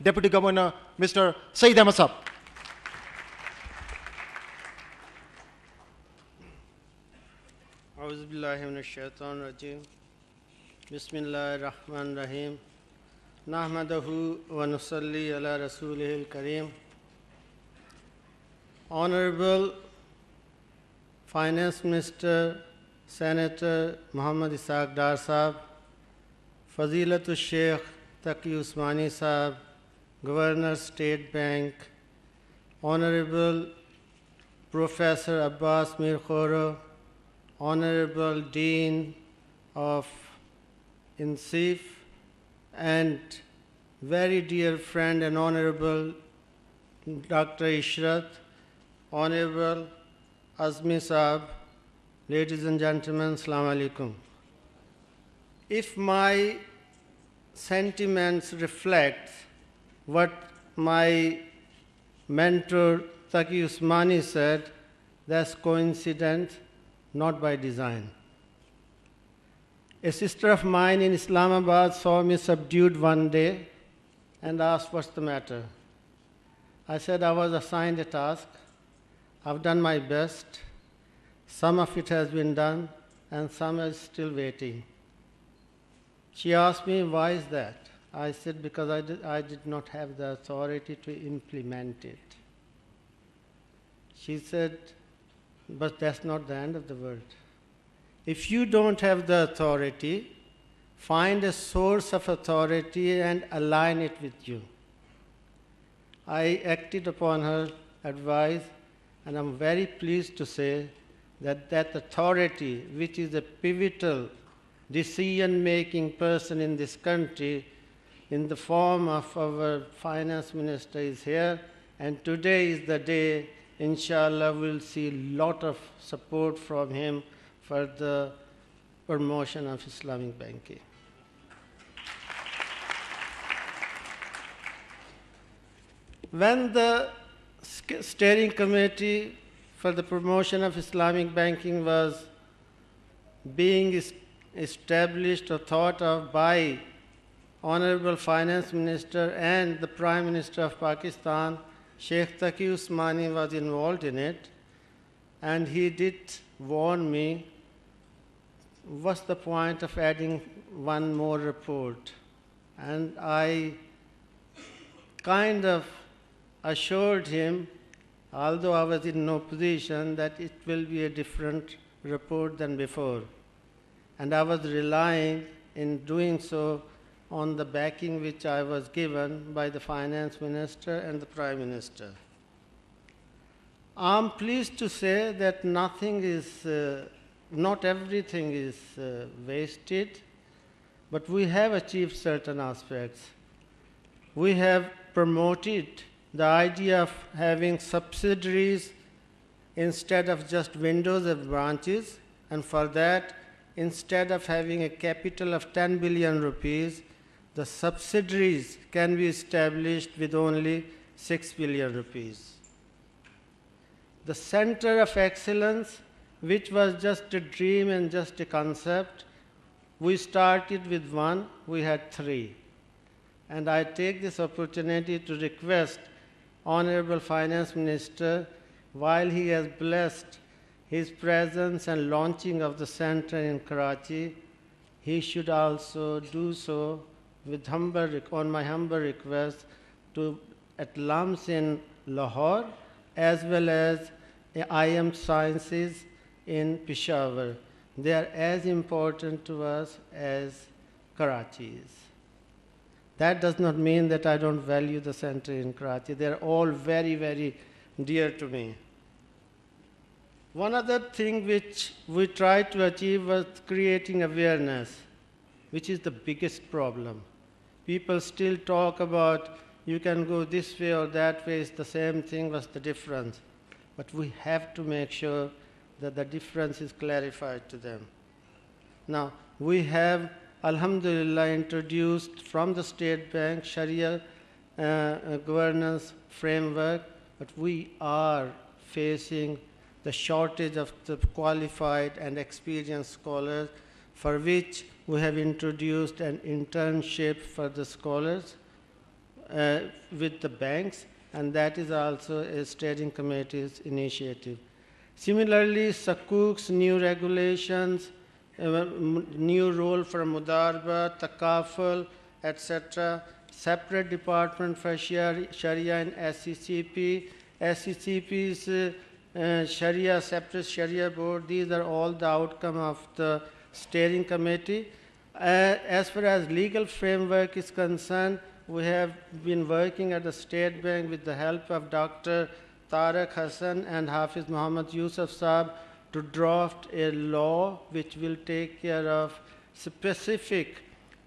Deputy Governor, Mr. Saeed Ahmad. أعوذ بالله من الشيطان الرجيم بسم الله الرحمن الرحيم نحمده ونصلي على رسوله الكريم. Honorable Finance Minister, Senator Muhammad Ishaq Dar Sahab, Fazilatul Sheikh Taqi Usmani Sahab, Governor State Bank, Honorable Professor Abbas Mir Khoro, Honorable Dean of INSIF, and very dear friend and Honorable Dr. Ishrat, Honorable Azmi Saab, ladies and gentlemen, Assalamu alaikum. If my sentiments reflect what my mentor Taqi Usmani said, that's coincident, not by design. A sister of mine in Islamabad saw me subdued one day and asked, "What's the matter?" I said, "I was assigned a task. I've done my best. Some of it has been done and some is still waiting." She asked me, "Why is that?" I said, "Because I did not have the authority to implement it." She said, "But that's not the end of the world. If you don't have the authority, find a source of authority and align it with you." I acted upon her advice, and I'm very pleased to say that that authority, which is a pivotal decision-making person in this country, in the form of our finance minister, is here, and today is the day, inshallah, we'll see a lot of support from him for the promotion of Islamic banking. When the steering committee for the promotion of Islamic banking was being established or thought of by Honorable Finance Minister and the Prime Minister of Pakistan, Sheikh Taqi Usmani was involved in it, and he did warn me, what's the point of adding one more report? And I kind of assured him, although I was in no position, that it will be a different report than before. And I was relying in doing so on the backing which I was given by the Finance Minister and the Prime Minister. I'm pleased to say that not everything is wasted, but we have achieved certain aspects. We have promoted the idea of having subsidiaries instead of just windows and branches, and for that, instead of having a capital of 10 billion rupees, the subsidiaries can be established with only 6 billion rupees. The Center of Excellence, which was just a dream and just a concept, we started with one, we had three. And I take this opportunity to request Honorable Finance Minister, while he has blessed his presence and launching of the center in Karachi, he should also do so with on my humble request to at LUMS in Lahore, as well as IM Sciences in Peshawar. They are as important to us as Karachi is. That does not mean that I don't value the center in Karachi. They are all very, very dear to me. One other thing which we tried to achieve was creating awareness, which is the biggest problem. People still talk about you can go this way or that way, it's the same thing, what's the difference? But we have to make sure that the difference is clarified to them. Now, we have, alhamdulillah, introduced from the State Bank Sharia governance framework, but we are facing the shortage of the qualified and experienced scholars, for which we have introduced an internship for the scholars with the banks, and that is also a steering committee's initiative. Similarly, Sukuk's new regulations, new role for Mudarba, Takaful, etc., separate department for Sharia and SECP, SECP's Sharia, separate Sharia board, these are all the outcome of the steering committee. As far as legal framework is concerned, we have been working at the State Bank with the help of Dr. Tariq Hassan and Hafiz Muhammad Yusuf Saab to draft a law which will take care of specific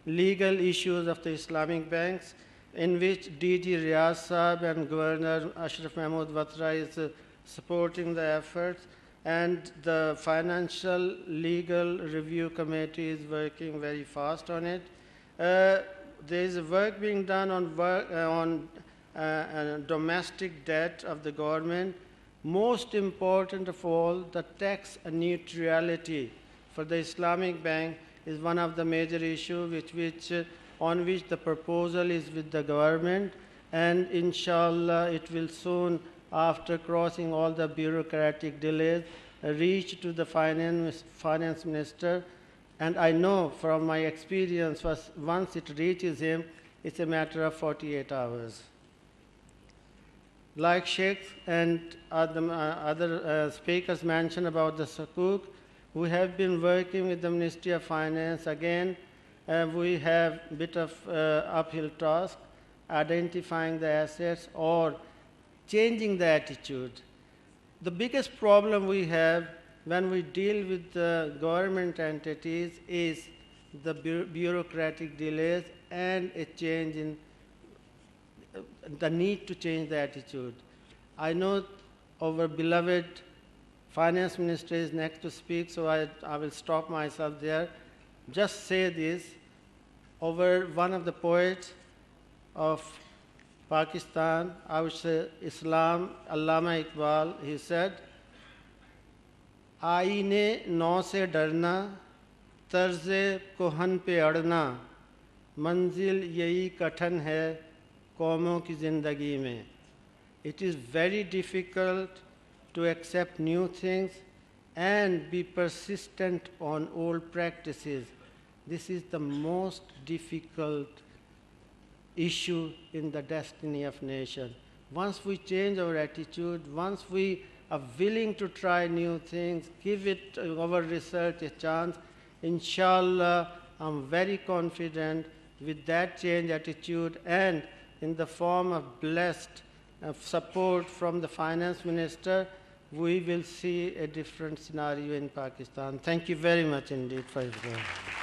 legal issues of the Islamic banks, in which DG Riyaz Saab and Governor Ashraf Mahmood Watra is supporting the efforts, and the Financial Legal Review Committee is working very fast on it. There is work being done on domestic debt of the government. Most important of all, the tax neutrality for the Islamic bank is one of the major issues on which the proposal is with the government, and inshallah it will soon, after crossing all the bureaucratic delays, reach to the finance minister. And I know from my experience, once it reaches him, it's a matter of 48 hours. Like Sheikh and other speakers mentioned about the Sukuk, we have been working with the Ministry of Finance. Again, we have a bit of uphill task, identifying the assets or changing the attitude. The biggest problem we have when we deal with the government entities is the bureaucratic delays and a change in the need to change the attitude. I know our beloved finance minister is next to speak, so I will stop myself there. Just say this. One of the poets of Pakistan, I would say Islam, Allama Iqbal, he said, आईने नौ से डरना, तर्ज़े Kohn पे अड़ना, मंजिल यही कठिन है कौमों की ज़िंदगी में. It is very difficult to accept new things and be persistent on old practices. This is the most difficult issue in the destiny of nation. Once we change our attitude, once we are willing to try new things, give it our research a chance, inshallah, I'm very confident with that change attitude and in the form of blessed support from the finance minister, we will see a different scenario in Pakistan. Thank you very much indeed for your time.